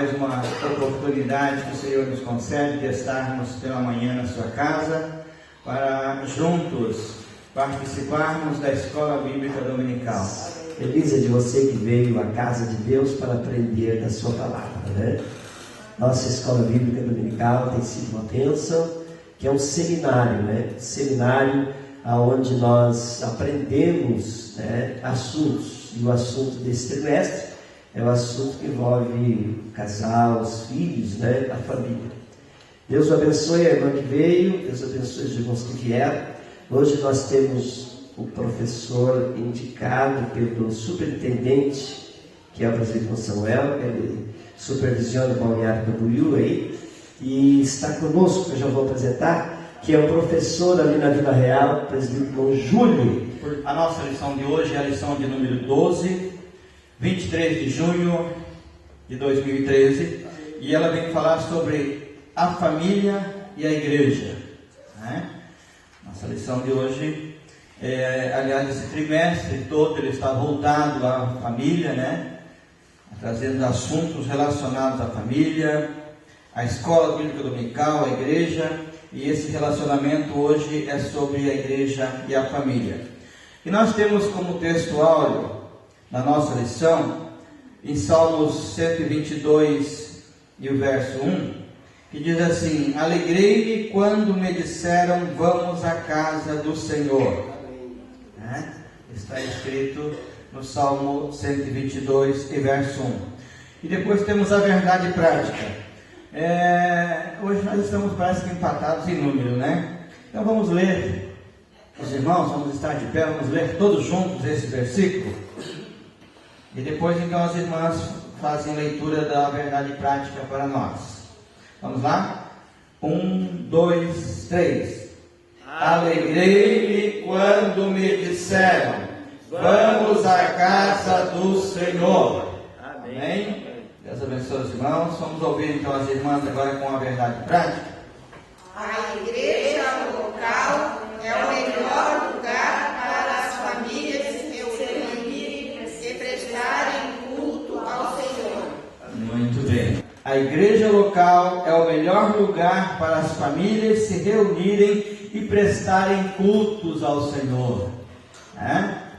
mais uma oportunidade que o Senhor nos concede de estarmos pela manhã na sua casa para juntos participarmos da Escola Bíblica Dominical. Feliz é de você que veio à casa de Deus para aprender da sua palavra, né? Nossa Escola Bíblica Dominical tem sido uma bênção, que é um seminário, né? Seminário onde nós aprendemos, né, assuntos. E o assunto desse trimestre é o assunto que envolve o casal, os filhos, né, a família. Deus abençoe a irmã que veio, Deus abençoe os irmãos que vieram. Hoje nós temos o professor indicado pelo superintendente, que é o presbítero Samuel, ele supervisiona o Balneário Camboriú aí, e está conosco, que eu já vou apresentar, que é o professor ali na Vila Real, o presbítero Júlio. A nossa lição de hoje é a lição de número 12, 23 de junho de 2013, e ela vem falar sobre a família e a igreja, né? Nossa lição de hoje, aliás, esse trimestre todo ele está voltado à família, né? Trazendo assuntos relacionados à família, à escola bíblica dominical, à igreja, e esse relacionamento hoje é sobre a igreja e a família. E nós temos como texto áureo na nossa lição, em Salmos 122 e o verso 1, que diz assim: alegrei-me quando me disseram, vamos à casa do Senhor. Está escrito no Salmo 122 e verso 1. E depois temos a verdade prática. Hoje nós estamos, parece que, empatados em número, né? Então vamos ler, os irmãos, vamos estar de pé, vamos ler todos juntos esse versículo. E depois então as irmãs fazem leitura da verdade prática para nós. Vamos lá? 1, 2, 3. Alegrei-me quando me disseram, vamos à casa do Senhor. Amém? Deus abençoe os irmãos. Vamos ouvir então as irmãs agora com a verdade prática. A igreja local é o melhor lugar para as famílias se reunirem e prestarem culto ao Senhor. Muito bem. A igreja local é o melhor lugar para as famílias se reunirem e prestarem cultos ao Senhor.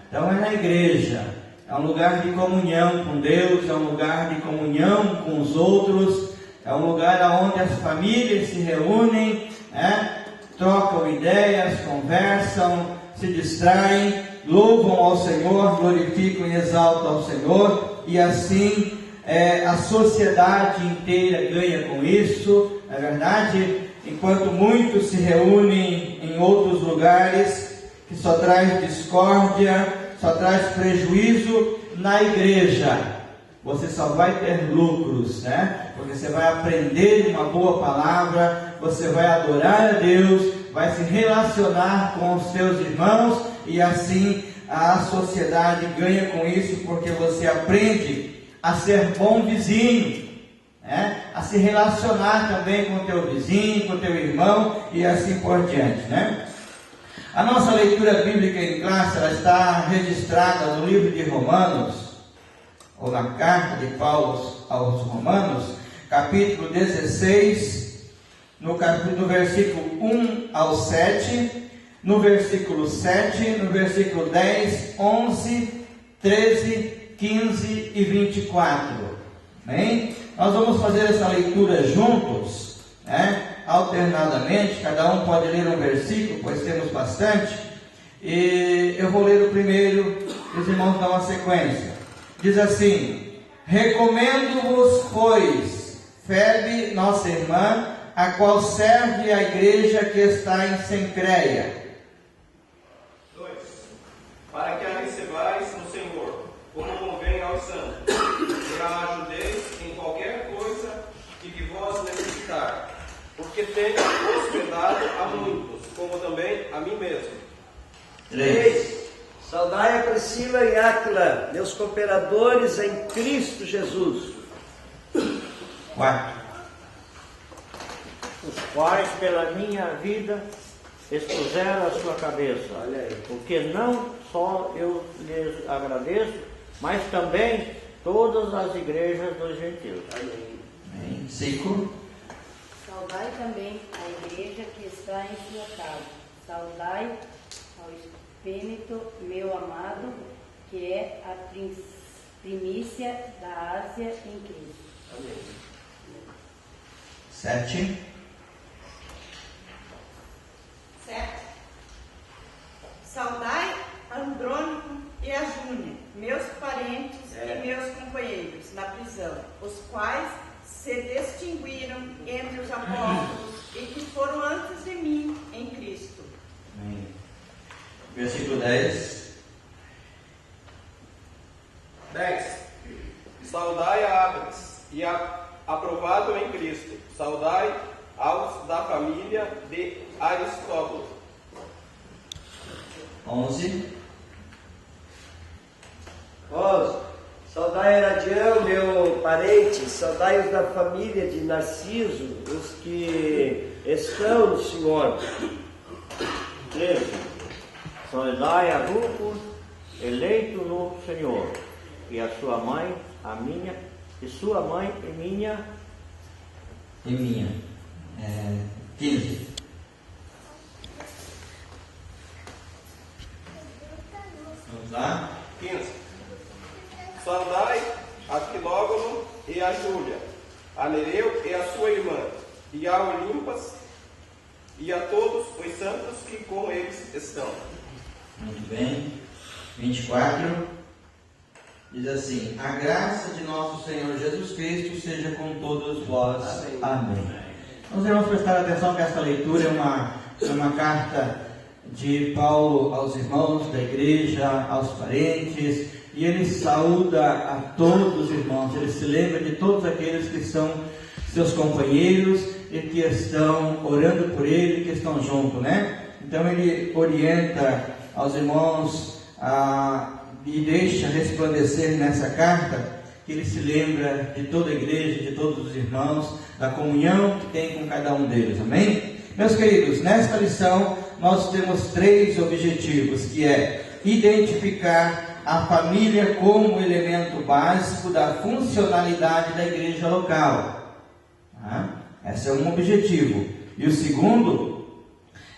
Então é na igreja. É um lugar de comunhão com Deus, é um lugar de comunhão com os outros, é um lugar onde as famílias se reúnem, trocam ideias, conversam, se distraem, louvam ao Senhor, glorificam e exaltam ao Senhor, e assim a sociedade inteira ganha com isso. Na verdade, enquanto muitos se reúnem em outros lugares, que só traz discórdia, só traz prejuízo, na igreja você só vai ter lucros, né? Porque você vai aprender uma boa palavra, você vai adorar a Deus, vai se relacionar com os seus irmãos, e assim a sociedade ganha com isso, porque você aprende a ser bom vizinho, né? A se relacionar também com o teu vizinho, com o teu irmão, e assim por diante, né? A nossa leitura bíblica em classe, ela está registrada no livro de Romanos, ou na carta de Paulo aos Romanos, capítulo 16, no versículo 1 ao 7, no versículo 7, no versículo 10, 11, 13, 15 e 24. Bem, nós vamos fazer essa leitura juntos, né? Alternadamente, cada um pode ler um versículo, pois temos bastante, e eu vou ler o primeiro, e os irmãos dão uma sequência. Diz assim: recomendo-vos, pois, Febe, nossa irmã, a qual serve a igreja que está em Cencreia. 2. Para que a recebais no Senhor, como convém aos santos, e a ajudeis em qualquer coisa que de vós necessitar, porque tenho hospedado a muitos, como também a mim mesmo. 3. Saudai a Priscila e Áquila, meus cooperadores em Cristo Jesus. 4. Os quais pela minha vida expuseram a sua cabeça. Olha aí. Porque não só eu lhes agradeço, mas também todas as igrejas dos gentios. Amém. Amém. 5. Saudai também a igreja que está em sua casa. Saudai ao Espínito, meu amado, que é a primícia da Ásia em Cristo. Amém. 7. 7. Saudai Andrônico e a Júnia, meus parentes e meus companheiros na prisão, os quais se distinguiram entre os apóstolos e que foram antes de mim em Cristo. Amém. Versículo 10. 10. Saudai a Abras e aprovado em Cristo. Saudai aos da família de Aristóbulo. 11. Saudai Heradião, meu parente, saudai os da família de Narciso, os que estão no Senhor. 13. Saudai a Rufo, eleito no Senhor, e a sua mãe, a minha, e sua mãe e minha. E minha. 15. Vamos lá. 15. Saudai a Filógono e a Júlia, a Nereu e a sua irmã, e a Olimpas, e a todos os santos que com eles estão. Muito bem. 24. Diz assim: a graça de nosso Senhor Jesus Cristo seja com todos vós. Amém. Nós irmãos prestar atenção que esta leitura é uma carta de Paulo aos irmãos da igreja, aos parentes, e ele saúda a todos os irmãos, ele se lembra de todos aqueles que são seus companheiros e que estão orando por ele, que estão junto, né? Então ele orienta aos irmãos e deixa resplandecer nessa carta que ele se lembra de toda a igreja, de todos os irmãos, da comunhão que tem com cada um deles, amém? Meus queridos, nesta lição nós temos 3 objetivos, que é identificar a família como elemento básico da funcionalidade da igreja local. Esse é um objetivo. E o segundo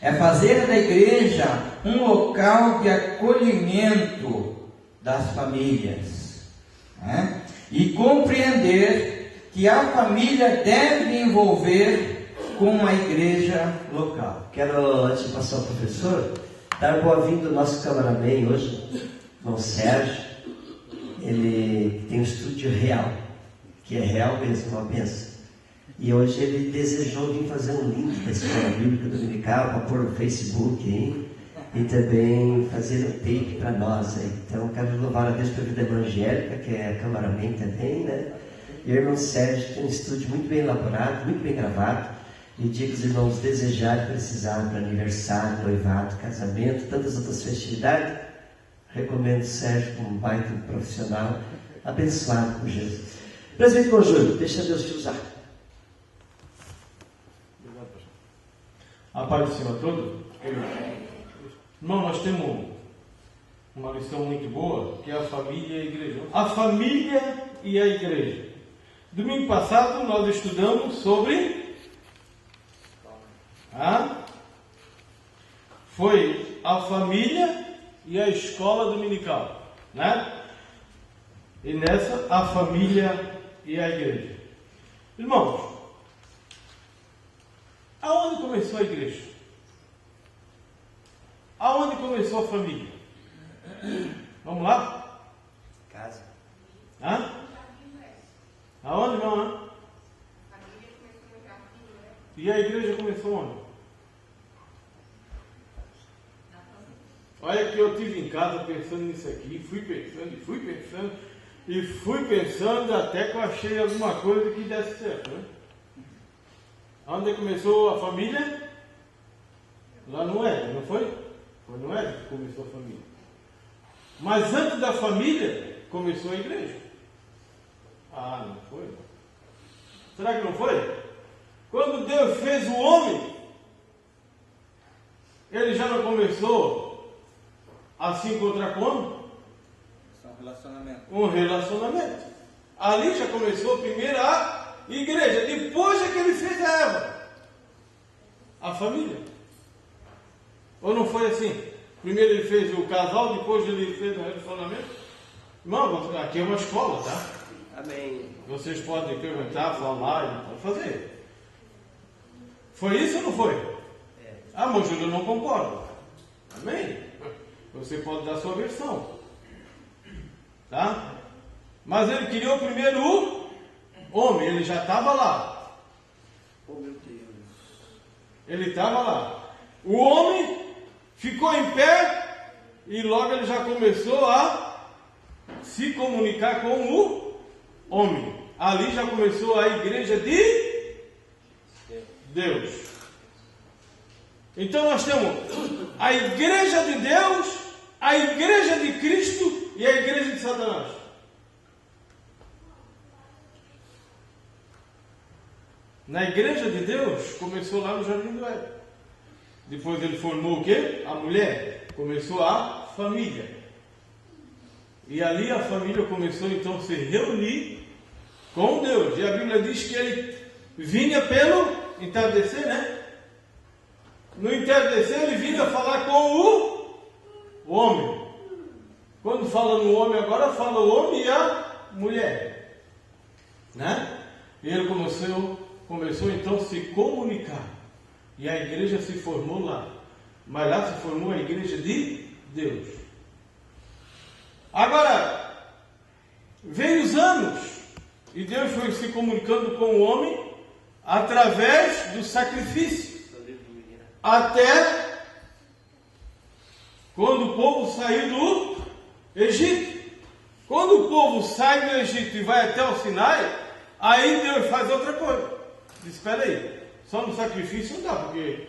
é fazer da igreja um local de acolhimento das famílias. E compreender que a família deve envolver com a igreja local. Quero, antes de passar ao professor, dar boa-vinda ao nosso cameraman hoje, irmão Sérgio. Ele tem um estúdio real, que é real mesmo, uma benção. E hoje ele desejou vir fazer um link da Escola Bíblica Dominical para pôr no Facebook, hein? E também fazer um take para nós aí. Então quero louvar a Deus pela vida evangélica, que é cameraman também, né? E o irmão Sérgio tem um estúdio muito bem elaborado, muito bem gravado. E o dia que os irmãos desejarem, precisarem para aniversário, noivado, casamento, tantas outras festividades, recomendo o Sérgio como um baita profissional, abençoado por Jesus. Presbítero Conjúlio, deixa Deus te usar. A paz do Senhor a todos. Irmão, nós temos uma lição muito boa, que é a família e a igreja. A família e a igreja. Domingo passado nós estudamos sobre foi a família e a escola dominical, né? E nessa, a família e a igreja. Irmãos, aonde começou a igreja? Aonde começou a família? Vamos lá? Casa. Aonde, não? E a igreja começou onde? Olha que eu estive em casa pensando nisso aqui, fui pensando até que eu achei alguma coisa que desse certo, né? Onde começou a família? Lá no Éden, não foi? Foi no Éden que começou a família. Mas antes da família, começou a igreja. Não foi? Será que não foi? Quando Deus fez o homem, ele já não começou a se encontrar como? Um relacionamento. Um relacionamento. Ali já começou primeiro a igreja? Depois é que ele fez a Eva. A família. Ou não foi assim? Primeiro ele fez o casal, depois ele fez o relacionamento. Irmão, aqui é uma escola, tá? Amém. Vocês podem perguntar, falar e fazer. Foi isso ou não foi? Ah, mas Júlio não concorda. Amém? Você pode dar a sua versão. Tá? Mas ele criou primeiro o homem, ele já estava lá. Oh, meu Deus. Ele estava lá. O homem ficou em pé e logo ele já começou a se comunicar com o homem. Ali já começou a igreja de Deus. Então nós temos a igreja de Deus, a igreja de Cristo e a igreja de Satanás. Na igreja de Deus começou lá no Jardim do Éden. Depois ele formou o quê? A mulher. Começou a família. E ali a família começou então a se reunir com Deus. E a Bíblia diz que ele vinha pelo entardecer, né? No entardecer ele vinha falar com o homem. Quando fala no homem agora, fala o homem e a mulher. Né? E ele começou então a se comunicar. E a igreja se formou lá. Mas lá se formou a igreja de Deus. Agora, veio os anos. E Deus foi se comunicando com o homem através do sacrifício. Até quando o povo saiu do Egito. Quando o povo sai do Egito e vai até o Sinai, aí Deus faz outra coisa. Diz, espera aí, só no sacrifício não dá, porque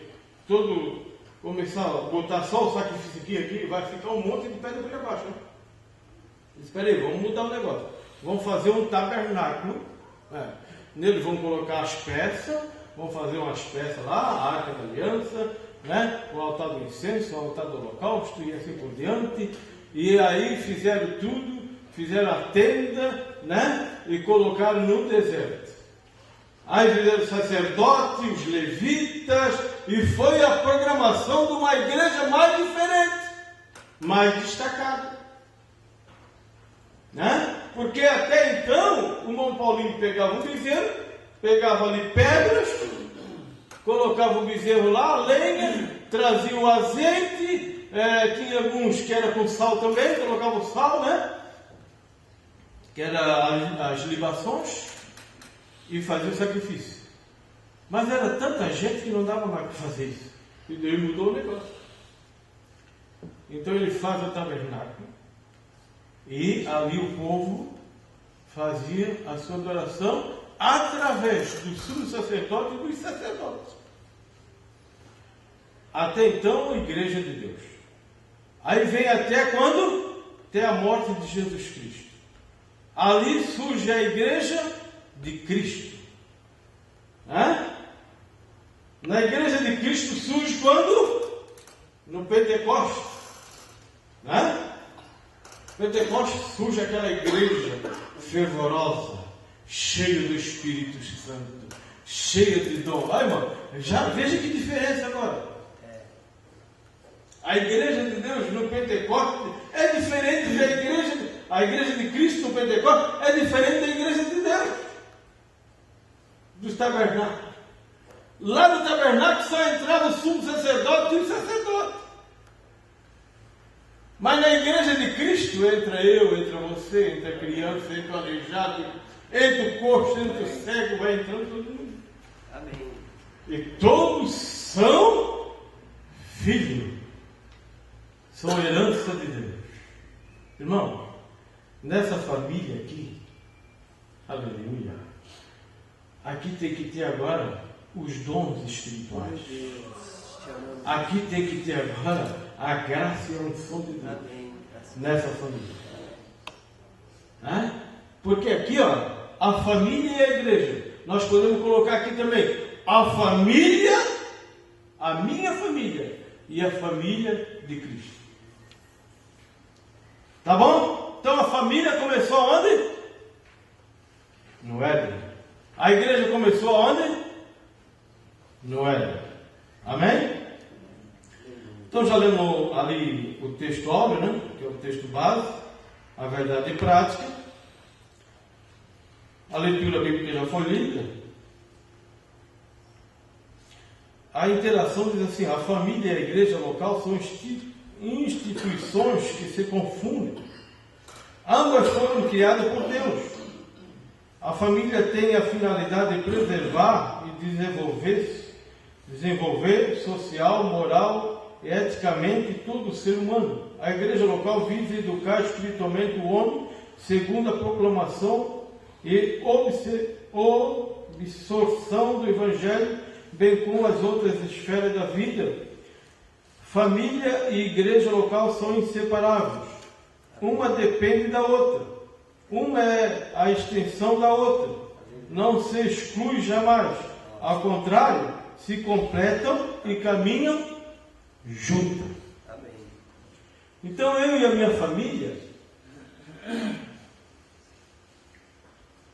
começar a botar só o sacrifício aqui, vai ficar um monte de pedra por abaixo. Né? Espera aí, vamos mudar o negócio. Vamos fazer um tabernáculo. Nele vamos colocar as peças, vamos fazer umas peças lá, a Arca da Aliança, né? O altar do incenso, o altar do holocausto e assim por diante. E aí fizeram tudo, fizeram a tenda, né? E colocaram no deserto. Aí fizeram o sacerdote, os levitas, e foi a programação de uma igreja mais diferente, mais destacada. Né? Porque até então o irmão Paulinho pegava um bezerro, pegava ali pedras, colocava o bezerro lá, lenha, trazia o azeite, tinha alguns que era com sal também, colocava o sal, né? Que era as libações, e fazia o sacrifício. Mas era tanta gente que não dava mais para fazer isso. E Deus mudou o negócio. Então ele faz o tabernáculo. E ali o povo fazia a sua adoração através do sumo sacerdote e dos sacerdotes. Até então, a igreja de Deus. Aí vem até quando? Até a morte de Jesus Cristo. Ali surge a igreja de Cristo. Na igreja de Cristo surge quando? No Pentecostes. Pentecostes surge aquela igreja fervorosa, cheia do Espírito Santo, cheia de dom. Vai, irmão, já veja que diferença agora. A igreja de Deus no Pentecostes é diferente da igreja. A igreja de Cristo no Pentecostes é diferente da igreja de Deus, dos tabernáculos. Lá no tabernáculo só entrava o sumo sacerdote e o sacerdote. Mas na igreja de Cristo entra eu, entra você, entra a criança, entra o aleijado, entra o coxo, entra o cego, vai entrando todo mundo. Amém. E todos são filhos. São herança de Deus. Irmão, nessa família aqui, aleluia, aqui tem que ter agora os dons espirituais. Aqui tem que ter agora a graça e a unção de Deus nessa família. Porque aqui, ó, a família e a igreja. Nós podemos colocar aqui também a família, a minha família e a família de Cristo. Tá bom? Então a família começou onde? No Éden. A igreja começou aonde? No Éden. Amém? Então já lemos ali o texto áureo, né? Que é o texto base, a verdade e prática. A leitura bíblica já foi lida. A interação diz assim: a família e a igreja local são instituições que se confundem. Ambas foram criadas por Deus. A família tem a finalidade de preservar e desenvolver social, moral e eticamente todo ser humano. A igreja local visa educar espiritualmente o homem segundo a proclamação e absorção do Evangelho, bem como as outras esferas da vida. Família e igreja local são inseparáveis. Uma depende da outra. Uma é a extensão da outra. Não se exclui jamais. Ao contrário, se completam e caminham juntos. Então eu e a minha família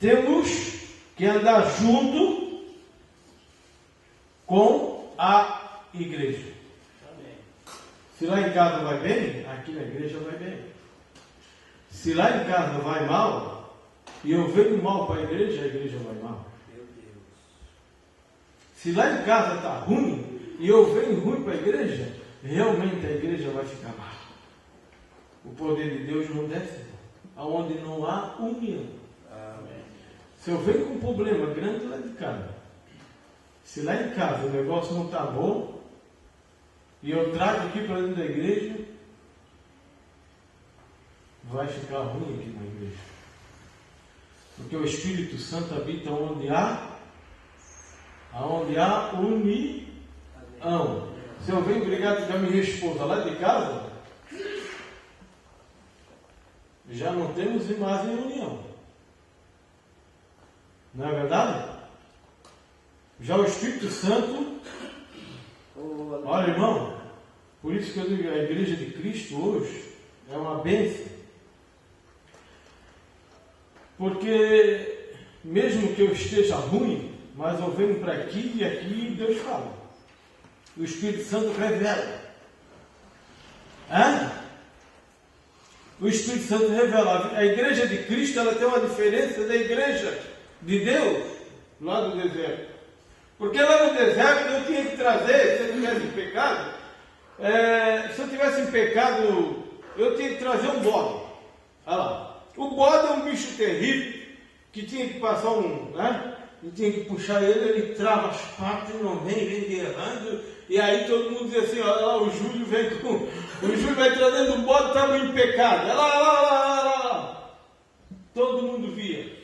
temos que andar junto com a igreja. Se lá em casa vai bem, aqui na igreja vai bem. Se lá em casa vai mal, e eu venho mal para a igreja vai mal. Se lá em casa está ruim, e eu venho ruim para a igreja, realmente a igreja vai ficar mal. O poder de Deus não desce, aonde não há união. Amém. Se eu venho com um problema grande lá de casa, se lá em casa o negócio não está bom, e eu trago aqui para dentro da igreja, vai ficar ruim aqui na igreja. Porque o Espírito Santo habita onde há união. Se eu venho brigar com a minha esposa lá de casa, já não temos mais em união. Não é verdade? Já o Espírito Santo, olha, irmão, por isso que eu digo, a igreja de Cristo hoje é uma bênção. Porque mesmo que eu esteja ruim, mas eu venho para aqui e aqui Deus fala. O Espírito Santo revela. O Espírito Santo revela. A igreja de Cristo, ela tem uma diferença da igreja de Deus lá do deserto. Porque lá no deserto eu tinha que trazer, se eu tivesse em pecado, eu tinha que trazer um bode. Olha lá. O bode é um bicho terrível, que tinha que passar eu tinha que puxar ele trava as patas e não vem guerrando, e aí todo mundo diz assim, olha lá, o Júlio vai trazendo o bode, estava em pecado, olha lá. Todo mundo via.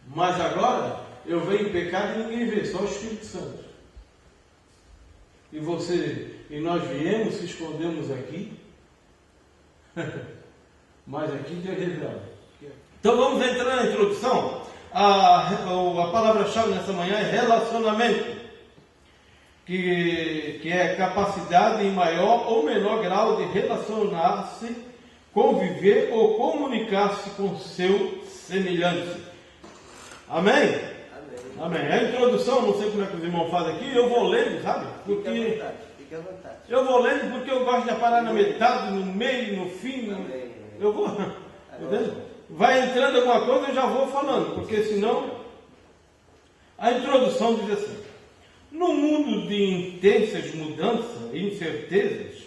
Mas agora, eu venho em pecado e ninguém vê, só o Espírito Santo. E nós viemos, se escondemos aqui, mas aqui Deus revela. Então vamos entrar na introdução. A palavra-chave nessa manhã é relacionamento, que é capacidade em maior ou menor grau de relacionar-se, conviver ou comunicar-se com seu semelhante. Amém? Amém. A introdução, não sei como é que os irmãos fazem aqui, eu vou lendo, sabe? Porque fique à vontade. Eu vou lendo porque eu gosto de parar na metade, no meio, no fim. Eu vou. Entendeu? Vai entrando alguma coisa, eu já vou falando, porque senão. A introdução diz assim: no mundo de intensas mudanças e incertezas,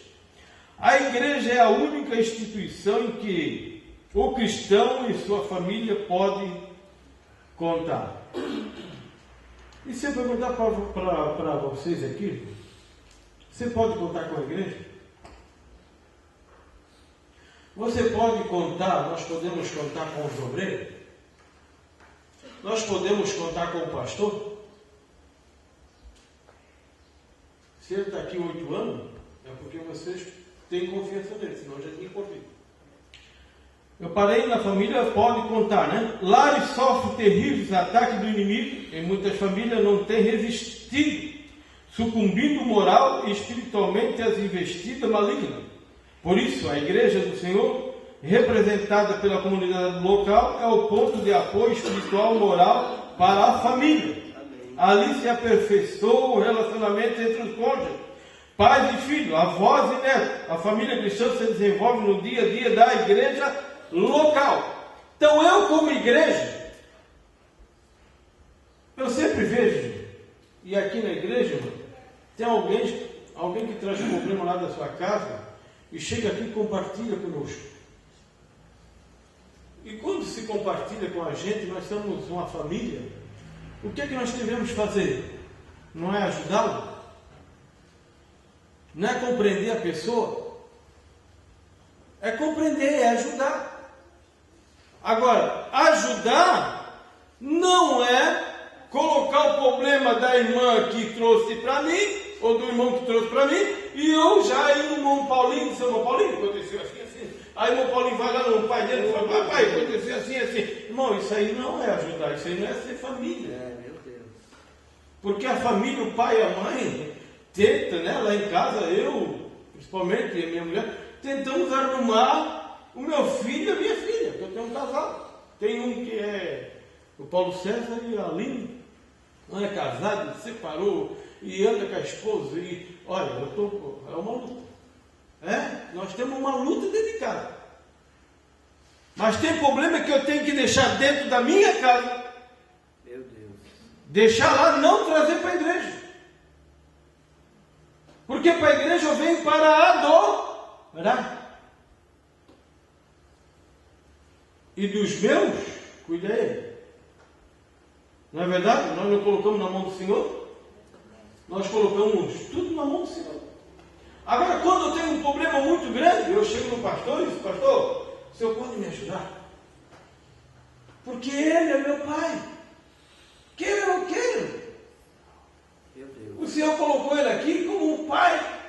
a igreja é a única instituição em que o cristão e sua família podem contar. E se eu perguntar para vocês aqui, você pode contar com a igreja? Você pode contar, nós podemos contar com os obreiros? Nós podemos contar com o pastor? Se ele está aqui 8 anos, é porque vocês têm confiança nele, senão já tinha corrido. Eu parei na família, pode contar, né? Lares sofrem terríveis ataques do inimigo, em muitas famílias não têm resistido, sucumbindo moral e espiritualmente às investidas malignas. Por isso, a igreja do Senhor representada pela comunidade local, é o ponto de apoio espiritual e moral para a família. Ali se aperfeiçoa o relacionamento entre os cônjuges, pais e filhos, avós e netos. A família cristã se desenvolve no dia a dia da igreja local. Então eu, como igreja, eu sempre vejo, e aqui na igreja, tem alguém que traz um problema lá da sua casa e chega aqui e compartilha conosco. E quando se compartilha com a gente, nós somos uma família, o que é que nós devemos fazer? Não é ajudá-lo? Não é compreender a pessoa? É compreender, é ajudar. Agora, ajudar não é colocar o problema da irmã que trouxe para mim, ou do irmão que trouxe para mim, e eu já ir no irmão Paulinho, seu irmão Paulinho, aconteceu assim, assim. Aí o irmão Paulinho vai lá no pai dele e fala, papai, aconteceu assim, assim. Irmão, isso aí não é ajudar, isso aí não é ser família. Meu Deus. Porque a família, o pai e a mãe, tenta, né, lá em casa, eu, principalmente, e a minha mulher, tentamos arrumar o meu filho e a minha filha, porque eu tenho um casal. Tem um que é o Paulo César e a Aline, não é casado, separou e anda com a esposa. E olha, é uma luta. Nós temos uma luta dentro de casa. Mas tem problema que eu tenho que deixar dentro da minha casa. Meu Deus. Deixar lá, não trazer para a igreja. Porque para a igreja eu venho para adorar. E dos meus, cuida ele. Não é verdade? Nós não colocamos na mão do Senhor? Nós colocamos tudo na mão do Senhor. Agora, quando eu tenho um problema muito grande, eu chego no pastor e digo, pastor, o senhor pode me ajudar? Porque ele é meu pai. Queira ou não queira. O Senhor colocou ele aqui como um pai,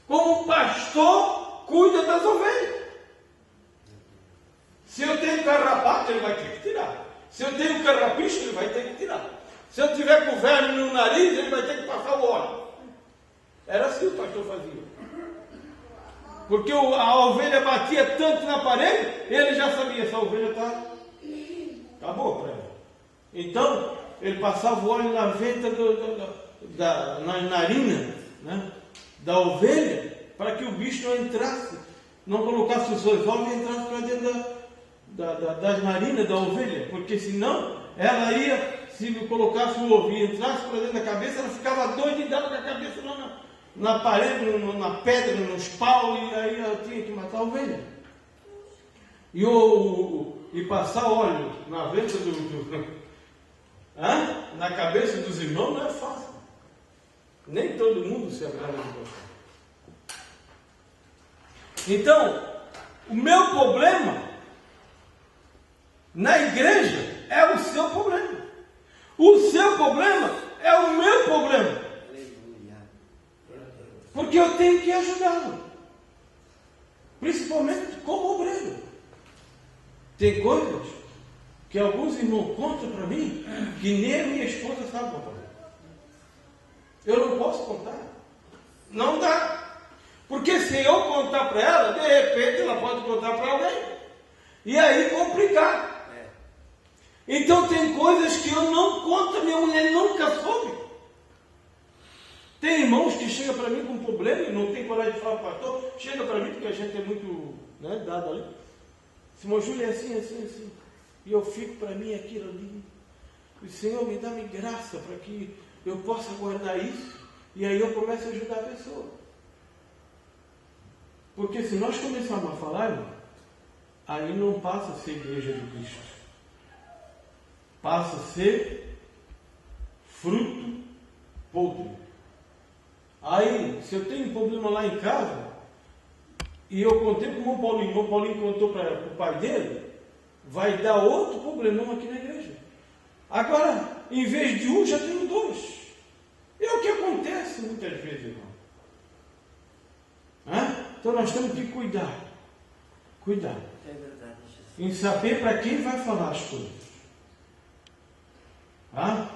como um pastor, cuida das ovelhas. Se eu tenho carrapato, ele vai ter que tirar. Se eu tenho carrapicho, ele vai ter que tirar. Se eu tiver com verme no nariz, ele vai ter que passar o óleo. Era assim o pastor fazia. Porque a ovelha batia tanto na parede, ele já sabia, essa ovelha está boa para ela. Então, ele passava o óleo na venta, na narina, né, da ovelha, para que o bicho não entrasse, não colocasse os seus ovos e entrasse para dentro das narinas da ovelha, porque senão ela ia, se colocasse o ovo e entrasse para dentro da cabeça, ela ficava doida e dava com a cabeça lá na parede, na pedra, nos paus, e aí ela tinha que matar a ovelha. E passar óleo na venta na cabeça dos irmãos não é fácil. Nem todo mundo se agrada de gostar. Então, o meu problema na igreja é o seu problema. O seu problema é o meu problema. Porque eu tenho que ajudá-lo. Principalmente como obreiro. Tem coisas que alguns irmãos contam para mim que nem a minha esposa sabe contar. Eu não posso contar. Não dá. Porque se eu contar para ela, de repente ela pode contar para alguém. E aí complicar. Então tem coisas que eu não conto, minha mulher nunca soube. Tem irmãos que chegam para mim com um problema e não tem coragem de falar para o pastor. Chega para mim, porque a gente é muito dado ali. Irmão Júlio é assim, assim, assim. E eu fico para mim aquilo ali. O Senhor me dá-me graça para que eu possa guardar isso. E aí eu começo a ajudar a pessoa. Porque se nós começarmos a falar, irmão, aí não passa a ser igreja de Cristo. Passa a ser fruto podre. Aí, se eu tenho um problema lá em casa, e eu contei para o irmão Paulinho contou para o pai dele, vai dar outro problemão aqui na igreja. Agora, em vez de um, já tenho dois. É o que acontece muitas vezes, irmão. Então nós temos que cuidar. Cuidar. É verdade, Jesus. Em saber para quem vai falar as coisas.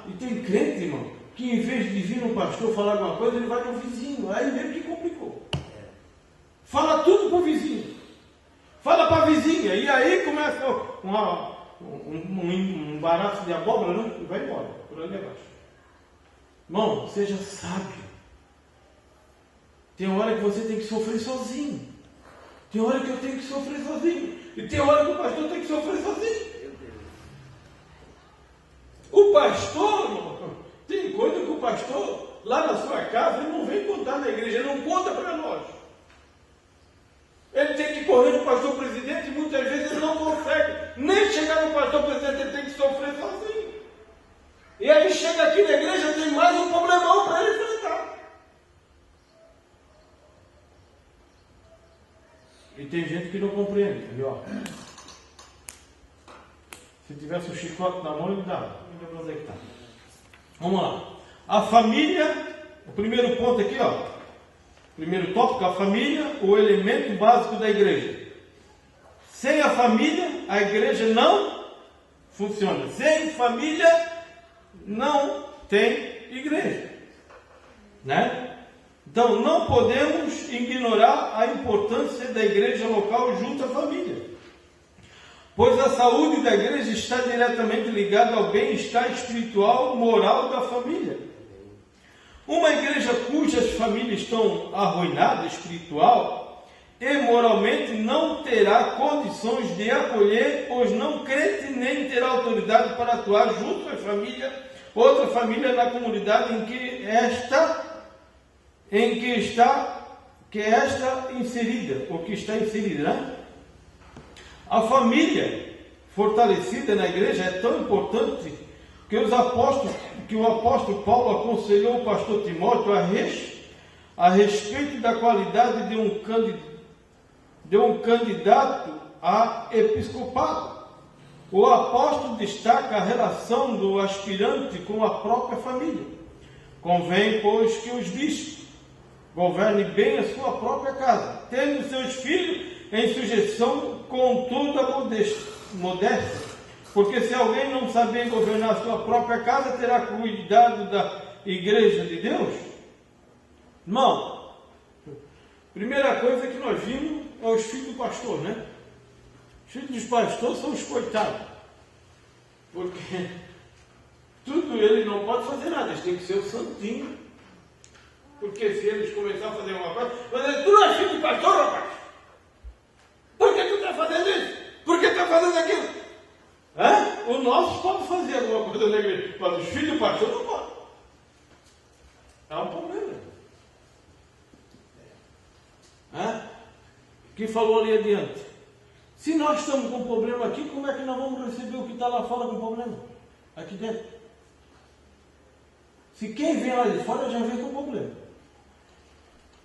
E tem crente, irmão, que em vez de vir um pastor falar alguma coisa, ele vai no vizinho. Aí mesmo que complicou. Fala tudo para o vizinho. Fala para a vizinha. E aí começa um embaraço de abóbora, não? E vai embora, por ali abaixo. Irmão, seja sábio. Tem hora que você tem que sofrer sozinho. Tem hora que eu tenho que sofrer sozinho. E tem hora que o pastor tem que sofrer sozinho. O pastor, irmão, tem coisa que o pastor, lá na sua casa, ele não vem contar na igreja, ele não conta para nós. Ele tem que correr no pastor presidente e muitas vezes ele não consegue nem chegar no pastor presidente, ele tem que sofrer sozinho. E aí chega aqui na igreja, tem mais um problemão para ele enfrentar. E tem gente que não compreende, viu? Se tivesse o chicote na mão, ele dava. Onde é que tá? Vamos lá. A família, o primeiro ponto aqui, ó. Primeiro tópico, a família, o elemento básico da igreja. Sem a família, a igreja não funciona. Sem família, não tem igreja. Né? Então, não podemos ignorar a importância da igreja local junto à família. Pois a saúde da igreja está diretamente ligada ao bem-estar espiritual, moral da família. Uma igreja cujas famílias estão arruinadas espiritual e moralmente não terá condições de acolher os não crentes, nem terá autoridade para atuar junto à família, outra família na comunidade em que está inserida, ou que está inserida, né? A família fortalecida na igreja é tão importante que o apóstolo Paulo aconselhou o pastor Timóteo a respeito da qualidade de um candidato a episcopado. O apóstolo destaca a relação do aspirante com a própria família. Convém, pois, que os bispos governe bem a sua própria casa, tendo seus filhos em sujeição com toda a modéstia, porque se alguém não saber governar a sua própria casa, terá cuidado da igreja de Deus? Irmão, primeira coisa que nós vimos é os filhos do pastor, né? Os filhos dos pastores são os coitados, porque tudo ele não pode fazer nada, eles têm que ser o santinho, porque se eles começarem a fazer uma coisa, vão dizer, tu não és filho de pastor, rapaz? Por que tu está fazendo isso? Por que tu está fazendo aquilo? Os nossos podem fazer alguma coisa na igreja, mas os filhos do pastor não podem. É um problema. Que falou ali adiante. Se nós estamos com problema aqui, como é que nós vamos receber o que está lá fora com problema? Aqui dentro. Se quem vem lá de fora já vem com problema.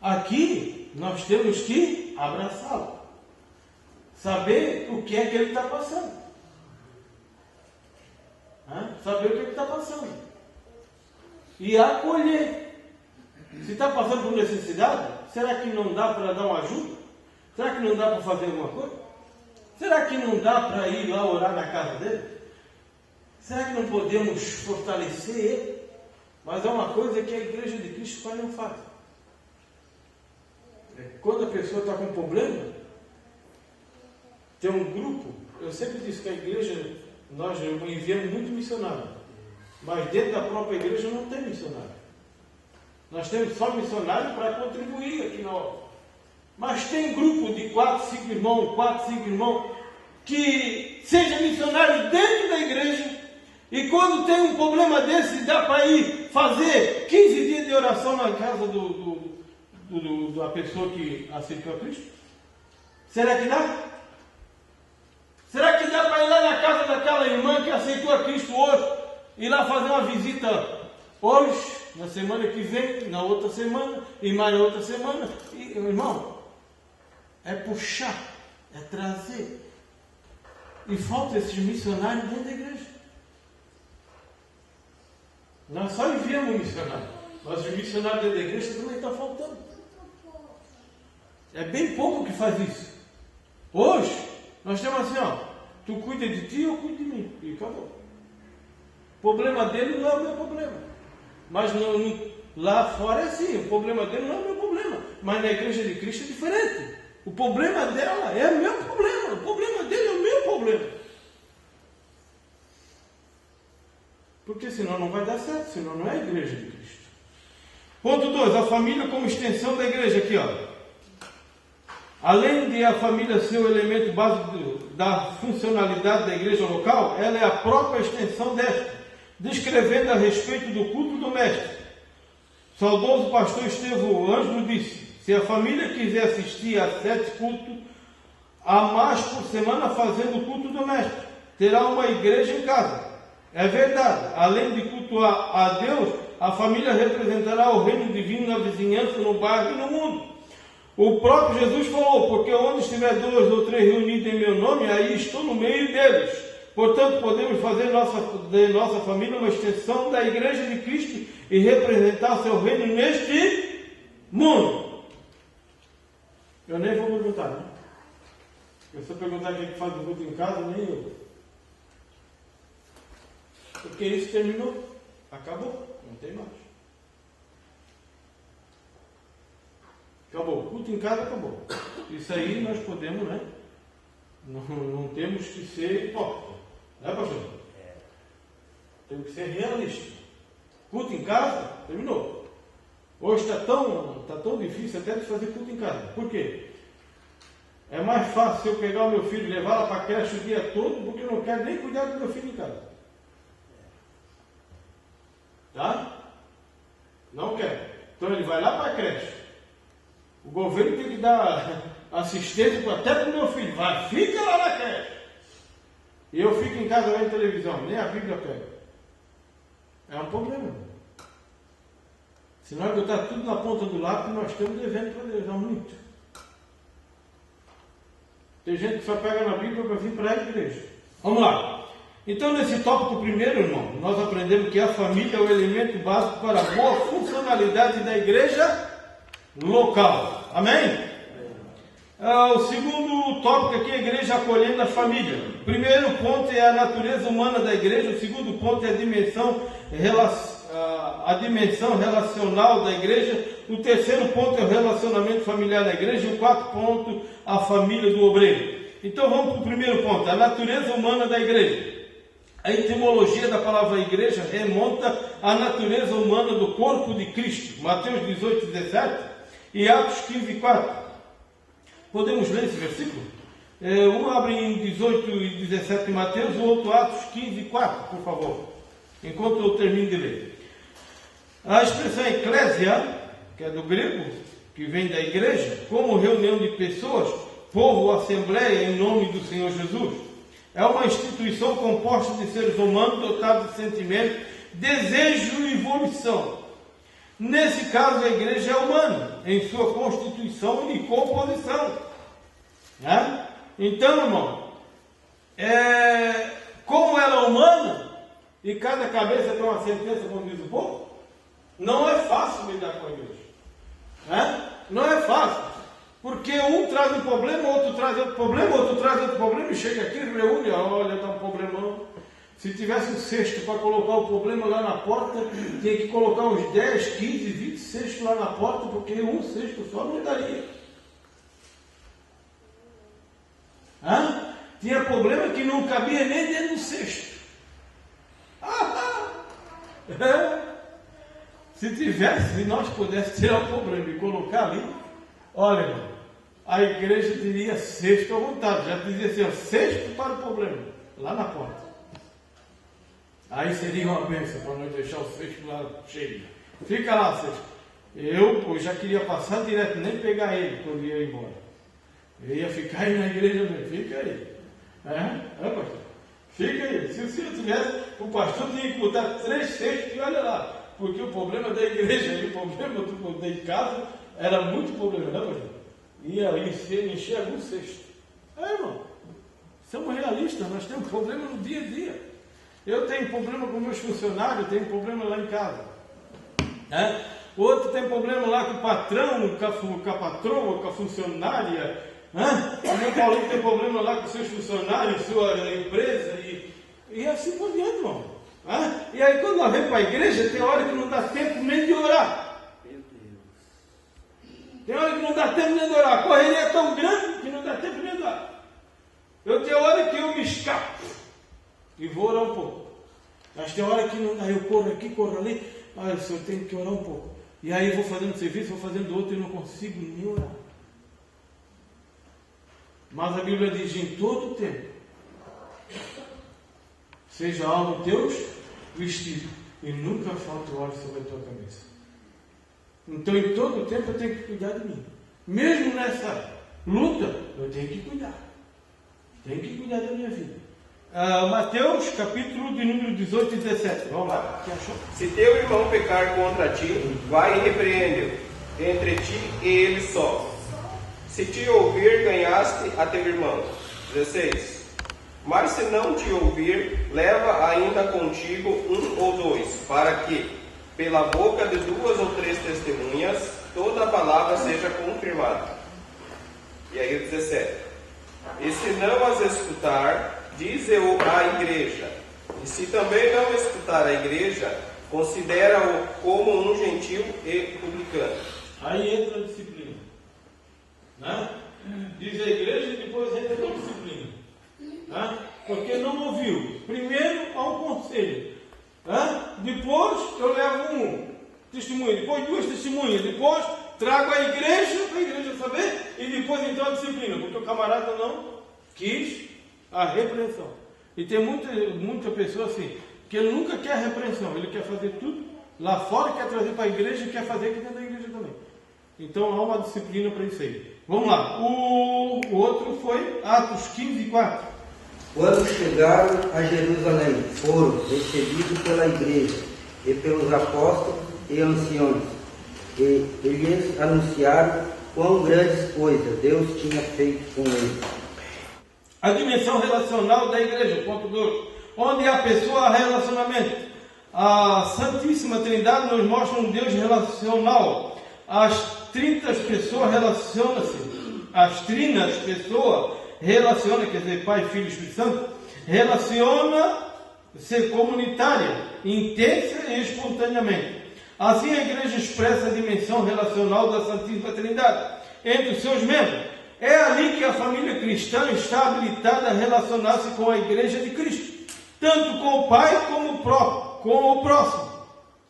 Aqui nós temos que abraçá-lo. Saber o que é que ele está passando. Saber o que ele está passando. E acolher. Se está passando por necessidade, será que não dá para dar uma ajuda? Será que não dá para fazer alguma coisa? Será que não dá para ir lá orar na casa dele? Será que não podemos fortalecer ele? Mas é uma coisa que a igreja de Cristo Pai não faz. Quando a pessoa está com problema, tem um grupo, eu sempre disse que a igreja, nós enviamos muito missionário, mas dentro da própria igreja não tem missionário. Nós temos só missionário para contribuir aqui na obra. Mas tem grupo de 4, 5 irmãos, que seja missionário dentro da igreja, e quando tem um problema desse, dá para ir fazer 15 dias de oração na casa da pessoa que aceitou a Cristo? Será que dá? Será que dá para ir lá na casa daquela irmã que aceitou a Cristo hoje, ir lá fazer uma visita hoje, na semana que vem, na outra semana, e mais na outra semana? E, irmão, é puxar, é trazer. E falta esses missionários dentro da igreja. Nós só enviamos missionários, mas os missionários dentro da igreja também estão faltando. É bem pouco que faz isso. Hoje, nós temos assim, tu cuida de ti, eu cuido de mim. E acabou. O problema dele não é o meu problema. Mas lá fora é assim, o problema dele não é o meu problema. Mas na igreja de Cristo é diferente. O problema dela é o meu problema. O problema dele é o meu problema. Porque senão não vai dar certo, senão não é a igreja de Cristo. Ponto 2, a família como extensão da igreja. Aqui, ó. Além de a família ser o elemento básico da funcionalidade da igreja local, ela é a própria extensão desta, descrevendo a respeito do culto do mestre. O saudoso pastor Estevão Ângelo disse: se a família quiser assistir a 7 cultos a mais por semana fazendo o culto do mestre, terá uma igreja em casa. É verdade, além de cultuar a Deus, a família representará o reino divino na vizinhança, no bairro e no mundo. O próprio Jesus falou: porque onde estiver 2 ou 3 reunidos em meu nome, aí estou no meio deles. Portanto, podemos fazer de nossa família uma extensão da igreja de Cristo e representar seu reino neste mundo. Eu nem vou perguntar, né? Se eu perguntar quem faz o culto em casa, nem eu. Porque isso terminou. Acabou. Não tem mais. Acabou. O culto em casa acabou. Isso aí nós podemos, né? Não temos que ser hipócrita. Né, pastor? Temos que ser realistas. Culto em casa, terminou. Hoje está tão difícil até de fazer culto em casa. Por quê? É mais fácil eu pegar o meu filho e levar lá para a creche o dia todo, porque eu não quero nem cuidar do meu filho em casa. Tá? Não quero. Então ele vai lá para a creche. O governo tem que dar assistência até para o meu filho. Vai, fica lá na creche. E eu fico em casa vendo televisão, nem a Bíblia pega. É um problema. Se nós botar tudo na ponta do lápis, nós estamos devendo para Deus, há muito. Tem gente que só pega na Bíblia para vir para a igreja. Vamos lá. Então, nesse tópico primeiro, irmão, nós aprendemos que a família é o elemento básico para a boa funcionalidade da igreja local. Amém? O segundo tópico aqui é a igreja acolhendo a família. O primeiro ponto é a natureza humana da igreja. O segundo ponto é a dimensão relacional da igreja. O terceiro ponto é o relacionamento familiar da igreja. E o quarto ponto, a família do obreiro. Então vamos para o primeiro ponto, a natureza humana da igreja. A etimologia da palavra igreja remonta à natureza humana do corpo de Cristo. Mateus 18, 17 e Atos 15, 4. Podemos ler esse versículo? Um abre em 18 e 17 de Mateus, o outro Atos 15, 4, por favor. Enquanto eu termino de ler. A expressão eclésia, que é do grego, que vem da igreja, como reunião de pessoas, povo ou assembleia em nome do Senhor Jesus. É uma instituição composta de seres humanos dotados de sentimento, desejo e volição. Nesse caso, a igreja é humana, em sua constituição e composição. Né? Então, irmão, como ela é humana, e cada cabeça tem uma sentença, como diz o povo, não é fácil lidar com a igreja. Né? Não é fácil. Porque um traz um problema, outro traz outro problema, outro traz outro problema, e chega aqui e reúne, olha, está um problemão. Se tivesse um cesto para colocar o problema lá na porta, tinha que colocar uns 10, 15, 20 cestos lá na porta, porque um cesto só não daria. Tinha problema que não cabia nem dentro do cesto. Se nós pudéssemos tirar o problema e colocar ali, olha, irmão, a igreja teria cesto à vontade, já dizia assim, ó, cesto para o problema, lá na porta. Aí seria uma bênção para nós deixar o cesto lá cheio. Fica lá, cesto. Eu já queria passar direto, nem pegar ele quando ia embora. Eu ia ficar aí na igreja mesmo, fica aí. Pastor? Fica aí. Se o senhor tivesse, o pastor tinha que botar 3 cestos e olha lá. Porque o problema da igreja e o problema do de casa era muito problema, né, pastor? Ia encher algum cesto. Irmão, somos realistas, nós temos problema no dia a dia. Eu tenho problema com meus funcionários, tenho problema lá em casa. O outro tem problema lá com o patrão, com a patroa, com a funcionária. O meu Paulinho tem problema lá com seus funcionários, sua empresa, e assim por diante, irmão. E aí quando nós vemos para a igreja, tem hora que não dá tempo nem de orar. Meu Deus. Tem hora que não dá tempo nem de orar. A correria é tão grande que não dá tempo nem de orar. Eu tenho hora que eu me escapo e vou orar um pouco. Mas tem hora que não dá, eu corro aqui, corro ali. Ah, eu tenho que orar um pouco. E aí eu vou fazendo serviço, vou fazendo outro e não consigo nem orar. Mas a Bíblia diz: em todo o tempo, seja alvo teus vestido, e nunca falta o óleo sobre a tua cabeça. Então, em todo o tempo, eu tenho que cuidar de mim. Mesmo nessa luta, eu tenho que cuidar. Tenho que cuidar da minha vida. Mateus, capítulo de número 18 e 17. Vamos lá. O que achou? Se teu irmão pecar contra ti, vai e repreende-o entre ti e ele só. Se te ouvir, ganhaste a teu irmão. 16. Mas se não te ouvir, leva ainda contigo um ou dois, para que, pela boca de 2 ou 3 testemunhas, toda a palavra seja confirmada. E aí 17. E se não as escutar, dize-o à igreja. E se também não escutar a igreja, considera-o como um gentil e publicano. Aí entra a disciplina. Né? Diz a igreja e depois entra a disciplina. Né? Porque não ouviu. Primeiro há um conselho. Né? Depois eu levo um testemunho. Depois 2 testemunhas. Depois trago a igreja para a igreja saber. E depois então a disciplina. Porque o camarada não quis a repreensão. E tem muita pessoa assim, que ele nunca quer a repreensão. Ele quer fazer tudo lá fora, quer trazer para a igreja e quer fazer aqui dentro da igreja também. Então há uma disciplina para isso aí. Vamos lá. O outro foi Atos 15, 4. Quando chegaram a Jerusalém, foram recebidos pela igreja e pelos apóstolos e anciãos, e lhes anunciaram quão grandes coisas Deus tinha feito com eles. A dimensão relacional da igreja, ponto 2. Onde há pessoa, há relacionamento. A Santíssima Trindade nos mostra um Deus relacional. As 30 pessoas relacionam-se. As trinas pessoas relacionam, quer dizer, Pai, Filho e Espírito Santo, relaciona-se comunitária, intensa e espontaneamente. Assim a igreja expressa a dimensão relacional da Santíssima Trindade entre os seus membros. É ali que a família cristã está habilitada a relacionar-se com a igreja de Cristo, tanto com o Pai como com o próximo.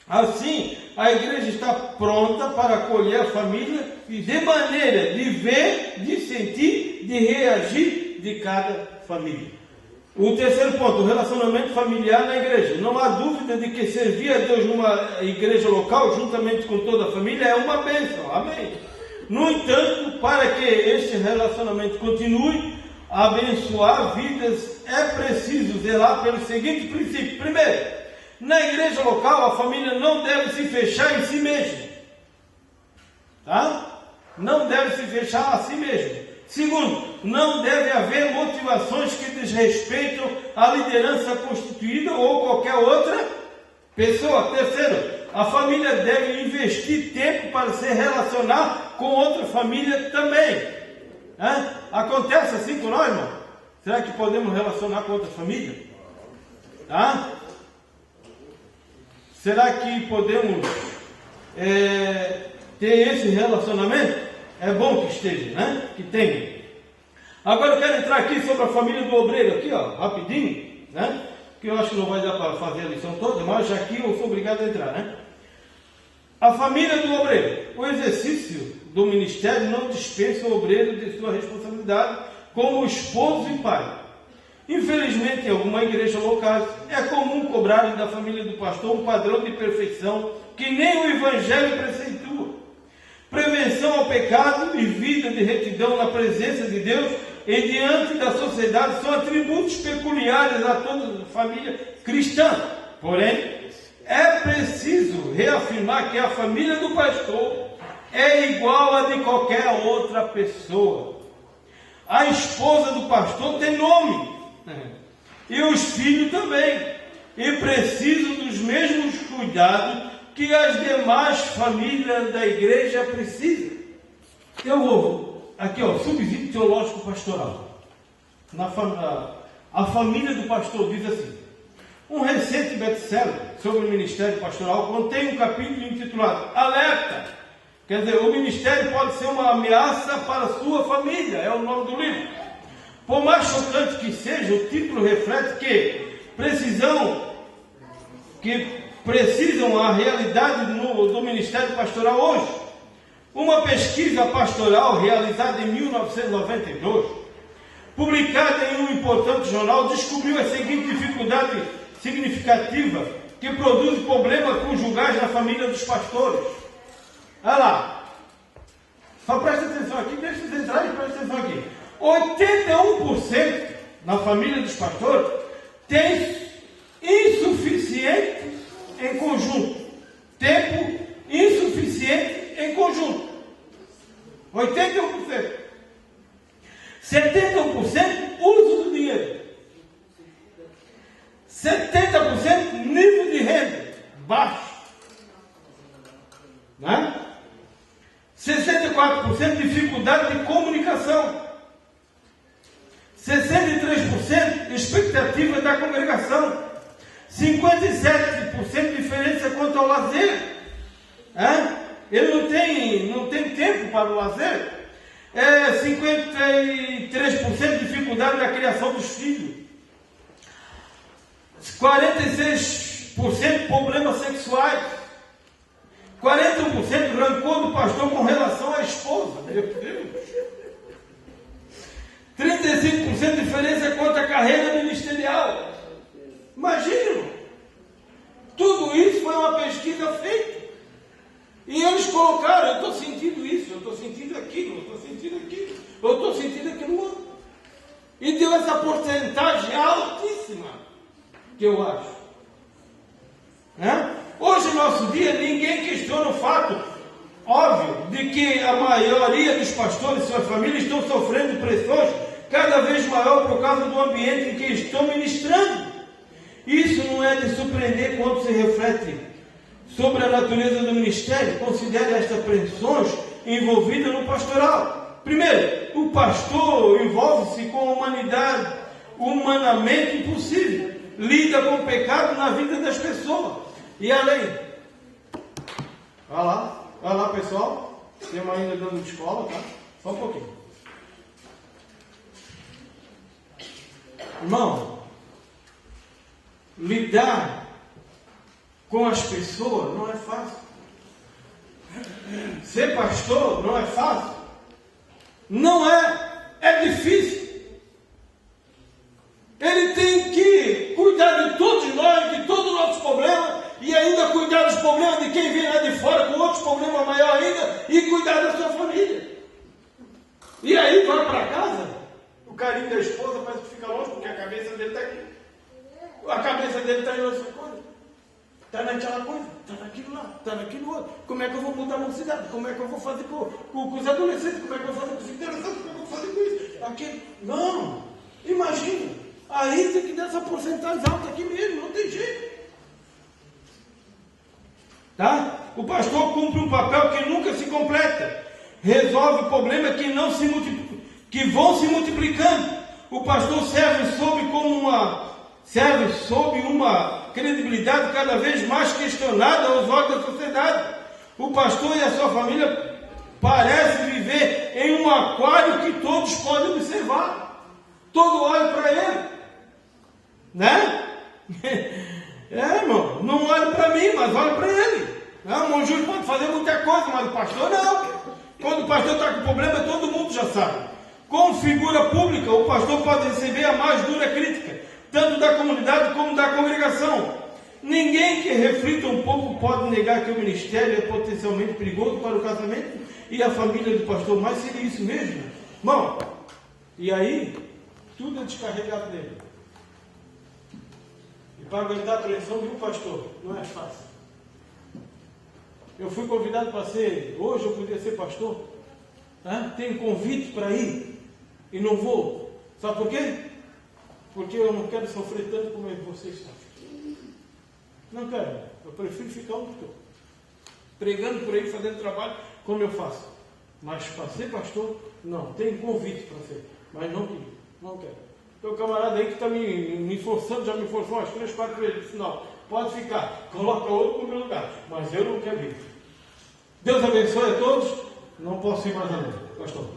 Assim, a igreja está pronta para acolher a família e de maneira de ver, de sentir, de reagir de cada família. O terceiro ponto, o relacionamento familiar na igreja. Não há dúvida de que servir a Deus numa igreja local, juntamente com toda a família, é uma bênção. Amém? No entanto, para que este relacionamento continue a abençoar vidas, é preciso zelar pelo seguinte princípio. Primeiro, na igreja local, a família não deve se fechar em si mesma. Tá? Não deve se fechar a si mesma. Segundo, não deve haver motivações que desrespeitam a liderança constituída ou qualquer outra pessoa. Terceiro, a família deve investir tempo para se relacionar com outra família também. Acontece assim com nós, irmão? Será que podemos relacionar com outra família? Tá? Será que podemos ter esse relacionamento? É bom que esteja, né? Que tenha. Agora eu quero entrar aqui sobre a família do obreiro, aqui, ó, rapidinho, né? Que eu acho que não vai dar para fazer a lição toda, mas já aqui eu sou obrigado a entrar, né? A família do obreiro. O exercício do ministério não dispensa o obreiro de sua responsabilidade como esposo e pai. Infelizmente, em alguma igreja local, é comum cobrarem da família do pastor um padrão de perfeição que nem o Evangelho preceitua. Prevenção ao pecado e vida de retidão na presença de Deus e diante da sociedade são atributos peculiares a toda a família cristã. Porém, é preciso reafirmar que a família do pastor é igual a de qualquer outra pessoa. A esposa do pastor tem nome, e os filhos também, e precisam dos mesmos cuidados que as demais famílias da igreja precisam. Eu vou aqui, ó, subsídio teológico pastoral. A família do pastor diz assim: um recente best-seller sobre o ministério pastoral contém um capítulo intitulado Alerta! Quer dizer, o ministério pode ser uma ameaça para a sua família, é o nome do livro. Por mais chocante que seja, o título reflete que precisam a realidade do ministério pastoral hoje. Uma pesquisa pastoral realizada em 1992, publicada em um importante jornal, descobriu a seguinte dificuldade significativa que produz problemas conjugais na família dos pastores. Olha lá, só presta atenção aqui, deixa vocês entrar e presta atenção aqui. 81% na família dos pastores tem insuficiente em conjunto, tempo insuficiente em conjunto. 81%. 71% uso do dinheiro. 70% nível de renda baixo. Né? 64% dificuldade de comunicação. 63% expectativa da congregação. 57% diferença quanto ao lazer. Ele não tem tempo para o lazer. 53% dificuldade da criação dos filhos. 46% problemas sexuais. 41% rancor do pastor com relação à esposa. Meu Deus. 35% diferença quanto à carreira ministerial. Imagina. Tudo isso foi uma pesquisa feita. E eles colocaram, eu estou sentindo isso, eu estou sentindo aquilo, eu estou sentindo aquilo, eu estou sentindo aquilo outro. E deu essa porcentagem altíssima, que eu acho. Hoje, no nosso dia, ninguém questiona o fato, óbvio, de que a maioria dos pastores e suas famílias estão sofrendo pressões cada vez maior por causa do ambiente em que estão ministrando. Isso não é de surpreender quando se reflete sobre a natureza do ministério. Considere estas pressões envolvidas no pastoral. Primeiro, o pastor envolve-se com a humanidade humanamente impossível. Lida com o pecado na vida das pessoas. E além, vai lá pessoal, temos ainda dando de escola, tá? Só um pouquinho. Irmão, lidar com as pessoas não é fácil. Ser pastor não é fácil. Não é difícil. Ele tem que cuidar de todos nós, de todos os nossos problemas, e ainda cuidar dos problemas de quem vem lá de fora com outros problemas maiores ainda, e cuidar da sua família. E aí vai para casa, o carinho da esposa parece que fica longe, porque a cabeça dele está aqui. A cabeça dele está em outra coisa. Está naquela coisa, está naquilo lá, está naquilo outro. Como é que eu vou mudar a mocidade? Como é que eu vou fazer com os adolescentes? Como é que eu vou fazer com os interessantes? Como é que eu vou fazer com isso? Aquilo. Não, imagina. Aí tem que dar essa porcentagem alta aqui mesmo, não tem jeito. Tá? O pastor cumpre um papel que nunca se completa. Resolve problemas que vão se multiplicando. O pastor serve sob uma credibilidade cada vez mais questionada aos olhos da sociedade. O pastor e a sua família parecem viver em um aquário que todos podem observar. Todo olha para ele. Né? Irmão, não olha para mim, mas olha para ele. O irmão Júlio pode fazer muita coisa, mas o pastor não. Quando o pastor está com problema, todo mundo já sabe. Como figura pública, o pastor pode receber a mais dura crítica, tanto da comunidade como da congregação. Ninguém que reflita um pouco pode negar que o ministério é potencialmente perigoso para o casamento e a família do pastor. Mas seria isso mesmo? Bom, e aí, tudo é descarregado dele. E para aguentar a pressão de um pastor, não é fácil. Eu fui convidado para ser, hoje eu podia ser pastor. Tenho convite para ir e não vou. Sabe por quê? Porque eu não quero sofrer tanto como vocês estão. Não quero. Eu prefiro ficar onde estou. Pregando por aí, fazendo trabalho como eu faço. Mas para ser pastor, não. Tenho convite para ser. Mas não quero. Não quero. Tem um camarada aí que está me forçando, já me forçou umas 3, 4 vezes. Disse, não, pode ficar. Coloca outro no meu lugar. Mas eu não quero ir. Deus abençoe a todos. Não posso ir mais além. Pastor.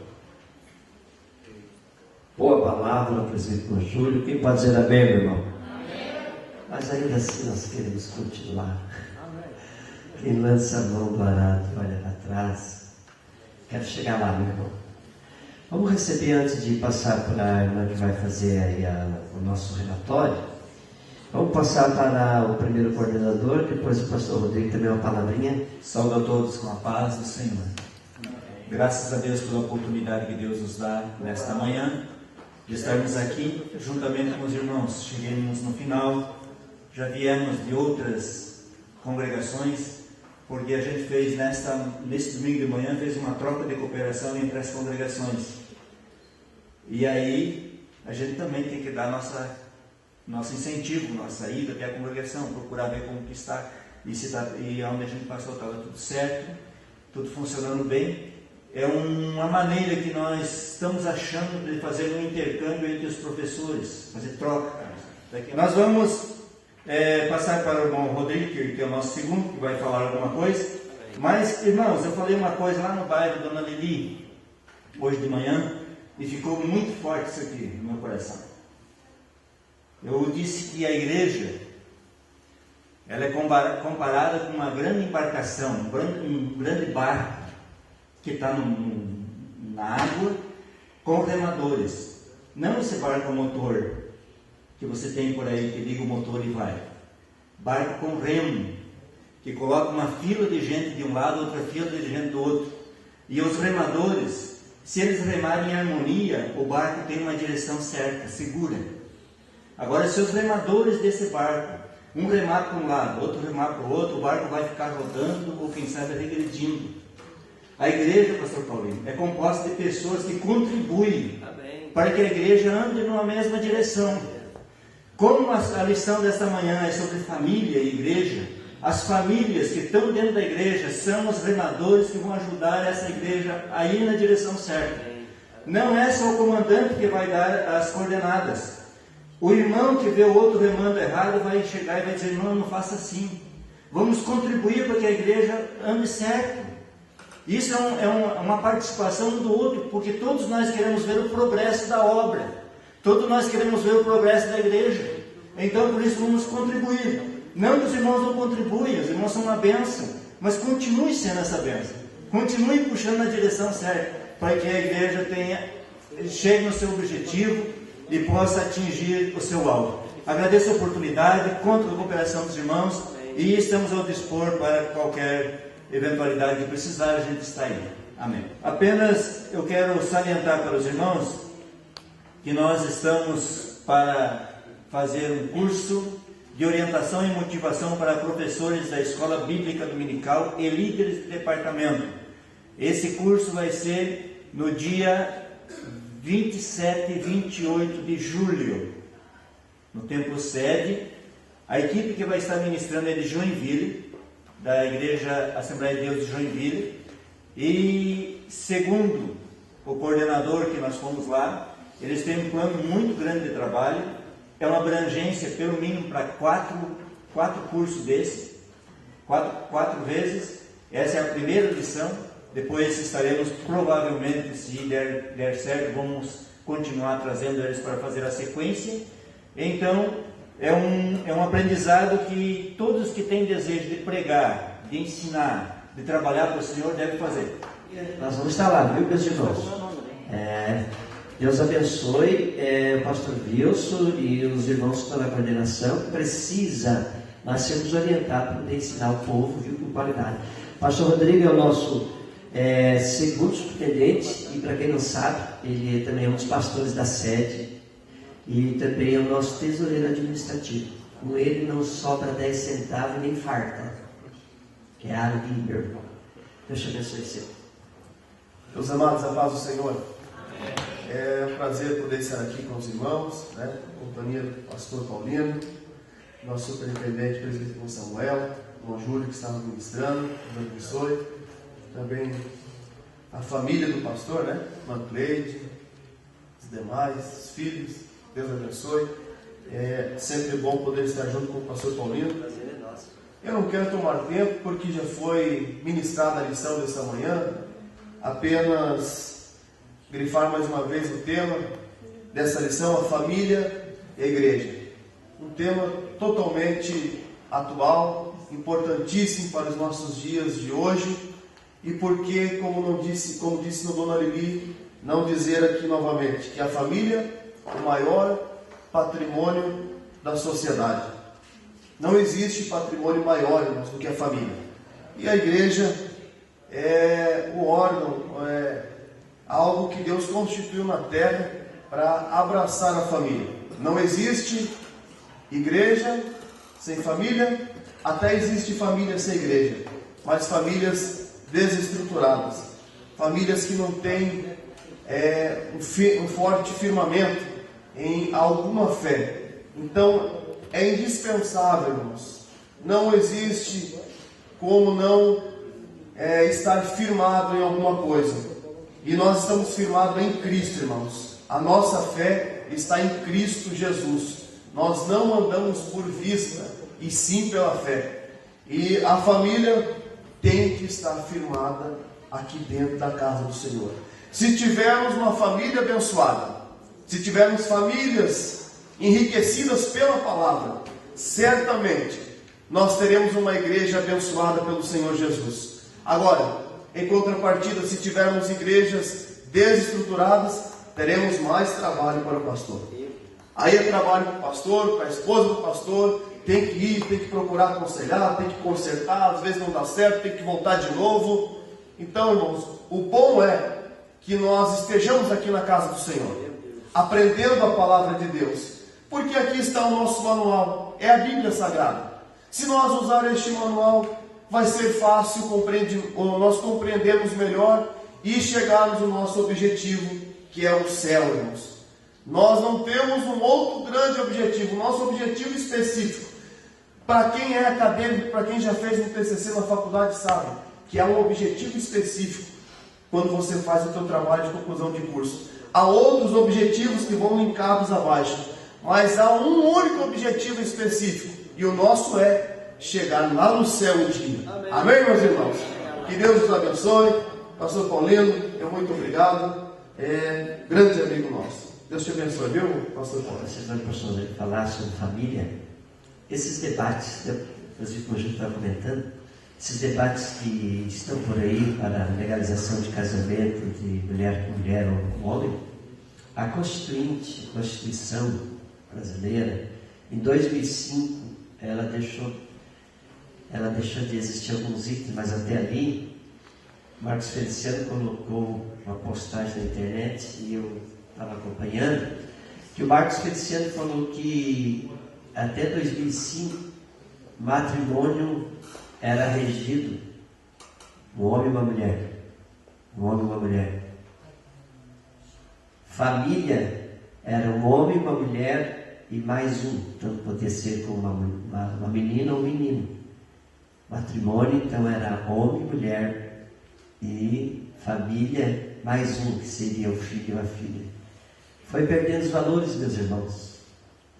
Boa palavra, presbítero Júlio. Quem pode dizer amém, meu irmão? Amém. Mas ainda assim nós queremos continuar. Amém. Quem lança a mão do arado e olha para trás. Quero chegar lá, meu irmão. Vamos receber, antes de passar para a irmã que vai fazer aí o nosso relatório. Vamos passar para o primeiro coordenador, depois o pastor Rodrigo também uma palavrinha. Saúde a todos com a paz do Senhor. Graças a Deus pela oportunidade que Deus nos dá nesta manhã, de estarmos aqui juntamente com os irmãos. Cheguemos no final, já viemos de outras congregações, porque a gente fez neste domingo de manhã, fez uma troca de cooperação entre as congregações. E aí, a gente também tem que dar nosso incentivo, nossa ida até a congregação, procurar ver como que está, e onde a gente passou estava tudo certo, tudo funcionando bem. É uma maneira que nós estamos achando de fazer um intercâmbio entre os professores, fazer troca. Nós vamos passar para o irmão Rodrigo, que é o nosso segundo, que vai falar alguma coisa. Mas, irmãos, eu falei uma coisa lá no bairro Dona Lili, hoje de manhã, e ficou muito forte isso aqui no meu coração. Eu disse que a igreja, ela é comparada com uma grande embarcação, um grande barco, que está na água, com remadores. Não esse barco motor que você tem por aí, que liga o motor e vai. Barco com remo, que coloca uma fila de gente de um lado, outra fila de gente do outro. E os remadores, se eles remarem em harmonia, o barco tem uma direção certa, segura. Agora, se os remadores desse barco, um remar para um lado, outro remar para o outro, o barco vai ficar rodando ou quem sabe regredindo. A igreja, pastor Paulinho, é composta de pessoas que contribuem para que a igreja ande numa mesma direção. Como a lição desta manhã é sobre família e igreja, as famílias que estão dentro da igreja são os remadores que vão ajudar essa igreja a ir na direção certa. Não é só o comandante que vai dar as coordenadas. O irmão que vê o outro remando errado vai chegar e vai dizer: irmão, não faça assim. Vamos contribuir para que a igreja ande certo. Isso é uma participação um do outro, porque todos nós queremos ver o progresso da obra. Todos nós queremos ver o progresso da igreja. Então, por isso, vamos contribuir. Não que os irmãos não contribuem, os irmãos são uma bênção, mas continue sendo essa bênção. Continue puxando na direção certa, para que a igreja chegue no seu objetivo e possa atingir o seu alvo. Agradeço a oportunidade, conto com a cooperação dos irmãos e estamos ao dispor para qualquer eventualidade que precisar, a gente está aí. Amém. Apenas eu quero salientar para os irmãos que nós estamos para fazer um curso de orientação e motivação para professores da Escola Bíblica Dominical e líderes de departamento. Esse curso vai ser no dia 27 e 28 de julho, no Templo Sede. A equipe que vai estar ministrando é de Joinville, da Igreja Assembleia de Deus de Joinville, e segundo o coordenador que nós fomos lá, eles têm um plano muito grande de trabalho, é uma abrangência pelo mínimo para quatro cursos desses, quatro vezes. Essa é a primeira lição, depois estaremos provavelmente, se der certo, vamos continuar trazendo eles para fazer a sequência. Então, é um aprendizado que todos que têm desejo de pregar, de ensinar, de trabalhar para o Senhor devem fazer. Nós vamos estar lá, viu, meus irmãos? Deus abençoe o pastor Wilson e os irmãos que estão na coordenação. Precisa nós sermos orientados para poder ensinar o povo, viu, com qualidade. O pastor Rodrigo é o nosso segundo superintendente e, para quem não sabe, ele também é um dos pastores da sede e também é o nosso tesoureiro administrativo. Com ele não sobra 10 centavos nem farta, que é a área de meu irmão. Deus te abençoe sempre. Meus amados, a paz do Senhor. É um prazer poder estar aqui com os irmãos, né? Companhia do pastor Paulino, nosso superintendente, presbítero Samuel, o irmão Júlio que estava ministrando, Deus abençoe. Também a família do pastor, né? Irmã Cleide, os demais, os filhos, Deus abençoe. É sempre bom poder estar junto com o pastor Paulino. Prazer é nosso. Eu não quero tomar tempo, porque já foi ministrada a lição dessa manhã, apenas grifar mais uma vez o tema dessa lição, a família e a igreja. Um tema totalmente atual, importantíssimo para os nossos dias de hoje, e porque, como disse no Dona Lili, não dizer aqui novamente, que a família é o maior patrimônio da sociedade. Não existe patrimônio maior, irmãos, do que a família. E a igreja é o órgão, é algo que Deus constituiu na terra para abraçar a família. Não existe igreja sem família, até existe família sem igreja, mas famílias desestruturadas, famílias que não têm um forte firmamento em alguma fé. Então é indispensável, irmãos, não existe como não estar firmado em alguma coisa, e nós estamos firmados em Cristo, irmãos. A nossa fé está em Cristo Jesus. Nós não andamos por vista, e sim pela fé. E a família tem que estar firmada aqui dentro da casa do Senhor. Se tivermos uma família abençoada, se tivermos famílias enriquecidas pela palavra, certamente nós teremos uma igreja abençoada pelo Senhor Jesus. Agora, em contrapartida, se tivermos igrejas desestruturadas, teremos mais trabalho para o pastor. Aí é trabalho para o pastor, para a esposa do pastor, tem que ir, tem que procurar aconselhar, tem que consertar, às vezes não dá certo, tem que voltar de novo. Então, irmãos, o bom é que nós estejamos aqui na casa do Senhor, aprendendo a palavra de Deus, porque aqui está o nosso manual, é a Bíblia Sagrada. Se nós usar este manual, vai ser fácil nós compreendermos melhor e chegarmos ao nosso objetivo, que é o céu, irmãos. Nós não temos um outro grande objetivo, nosso objetivo específico. Para quem é acadêmico, para quem já fez um TCC na faculdade, sabe que há um objetivo específico quando você faz o seu trabalho de conclusão de curso. Há outros objetivos que vão linkados abaixo, mas há um único objetivo específico, e o nosso é chegar lá no céu um dia. Amém, meus irmãos? Que Deus nos abençoe. Pastor Paulino, muito obrigado. Grande amigo nosso. Deus te abençoe, viu, pastor Paulo? Vocês vão, pastor, falar sobre família. Esses debates, inclusive como a gente estava comentando, esses debates que estão por aí para a legalização de casamento de mulher com mulher ou com homem, a Constituição brasileira, em 2005, ela deixou de existir alguns itens, mas até ali, Marcos Feliciano colocou uma postagem na internet, e eu estava acompanhando, que o Marcos Feliciano falou que até 2005, matrimônio era regido um homem e uma mulher. Um homem e uma mulher. Família era um homem, uma mulher e mais um. Tanto podia ser com uma menina ou um menino. Matrimônio, então, era homem, mulher e família mais um, que seria o filho e a filha. Foi perdendo os valores, meus irmãos.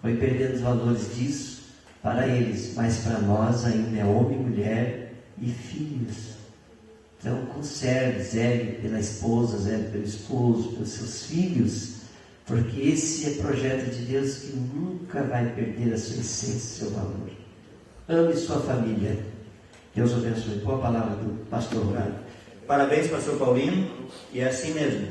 Foi perdendo os valores disso para eles, mas para nós ainda é homem, mulher e filhos. Então conserve, zele pela esposa, zele pelo esposo, pelos seus filhos, porque esse é projeto de Deus que nunca vai perder a sua essência, seu valor. Ame sua família. Deus abençoe. Boa palavra do pastor Roberto. Parabéns, pastor Paulino, e é assim mesmo.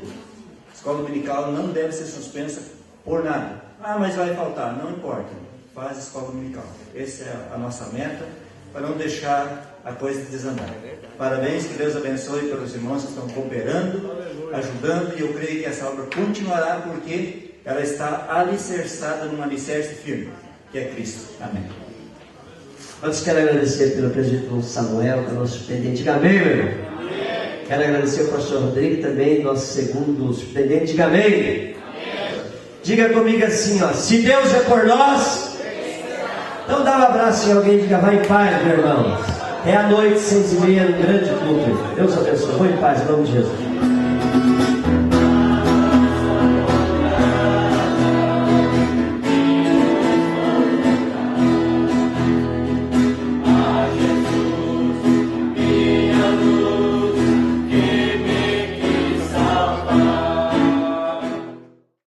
A escola dominical não deve ser suspensa por nada. Mas vai faltar, não importa. Faz a escola dominical. Essa é a nossa meta, para não deixar a coisa desandar. Parabéns, que Deus abençoe pelos irmãos que estão cooperando, ajudando, e eu creio que essa obra continuará, porque ela está alicerçada num alicerce firme, que é Cristo. Amém. Antes quero agradecer pelo presidente Samuel, que é o nosso superintendente. Diga amém, meu irmão. Quero agradecer ao pastor Rodrigo também, nosso segundo superintendente. Diga amém. Diga comigo assim, ó: se Deus é por nós, então dá um abraço em alguém e diga: vai em paz, meu irmão. É a noite, 6h30, no grande culto. Deus abençoe. Vou em paz, em nome de Jesus.